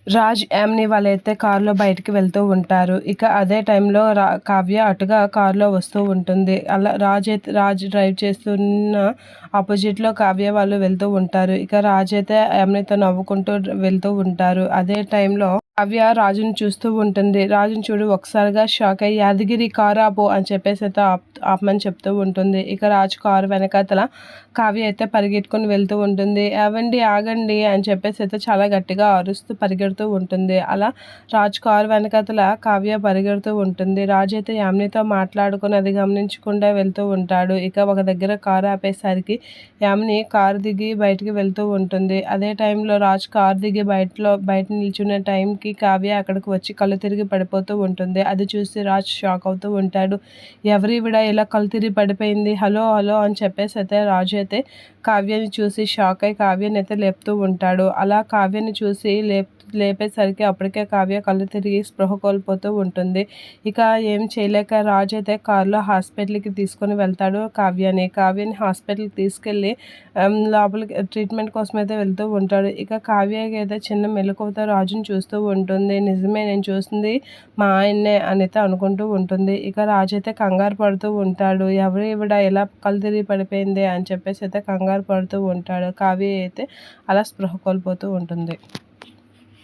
రాజ్, యామిని వాళ్ళైతే కారులో బయటికి వెళ్తూ ఉంటారు. ఇక అదే టైంలో కావ్య అటుగా కారులో వస్తూ ఉంటుంది. అలా రాజ్ డ్రైవ్ చేస్తున్న ఆపోజిట్లో కావ్య వాళ్ళు వెళ్తూ ఉంటారు. ఇక రాజ్ అయితే యామినితో నవ్వుకుంటూ వెళ్తూ ఉంటారు. అదే టైంలో కావ్య రాజుని చూస్తూ ఉంటుంది. రాజుని చూడు ఒకసారిగా షాక్ అయ్యి యాదగిరి కారు ఆపు అని చెప్పేసి అయితే ఆపమని చెప్తూ ఉంటుంది. ఇక రాజు కారు వెనకాతల కావ్య అయితే పరిగెట్టుకుని వెళ్తూ ఉంటుంది. ఏవండి ఆగండి అని చెప్పేసి అయితే చాలా గట్టిగా అరుస్తూ పరిగెడుతూ ఉంటుంది. అలా రాజు కారు వెనకాతల కావ్య పరిగెడుతూ ఉంటుంది. రాజు అయితే యామినితో మాట్లాడుకుని అది గమనించకుండా వెళ్తూ ఉంటాడు. ఇక ఒక దగ్గర కారు ఆపేసరికి యామిని కారు దిగి బయటికి వెళ్తూ ఉంటుంది. అదే టైంలో రాజు కారు దిగి బయట నిల్చునే టైంకి కావ్య అక్కడికి వచ్చి కళ్ళు తిరిగి పడిపోతూ ఉంటుంది. అది చూసి రాజ్ షాక్ అవుతూ ఉంటాడు. ఎవరివిడ ఇలా కళ్ళు తిరిగి పడిపోయింది, హలో హలో అని చెప్పేసి అయితే రాజు అయితే కావ్యని చూసి షాక్ అయి కావ్యని అయితే లేపుతూ ఉంటాడు. అలా కావ్యని చూసి లేపేసరికి అప్పటికే కావ్య కళ్ళు తిరిగి స్పృహ కోల్పోతూ ఉంటుంది. ఇక ఏం చేయలేక రాజు అయితే కారులో హాస్పిటల్కి తీసుకొని వెళ్తాడు కావ్యని హాస్పిటల్కి తీసుకెళ్ళి లోపలికి ట్రీట్మెంట్ కోసం అయితే వెళ్తూ ఉంటాడు. ఇక కావ్యకి అయితే చిన్న మెలకువతో రాజుని చూస్తూ ఉంటుంది. నిజమే, నేను చూసింది మా ఆయన్నే అని అయితే అనుకుంటూ ఉంటుంది. ఇక రాజు అయితే కంగారు పడుతూ ఉంటాడు. ఎవరు ఈవిడ ఎలా కళ్ళు తిరిగి పడిపోయింది అని చెప్పేసి అయితే కంగారు పడుతూ ఉంటాడు. కావ్య అయితే అలా స్పృహ కోల్పోతూ ఉంటుంది.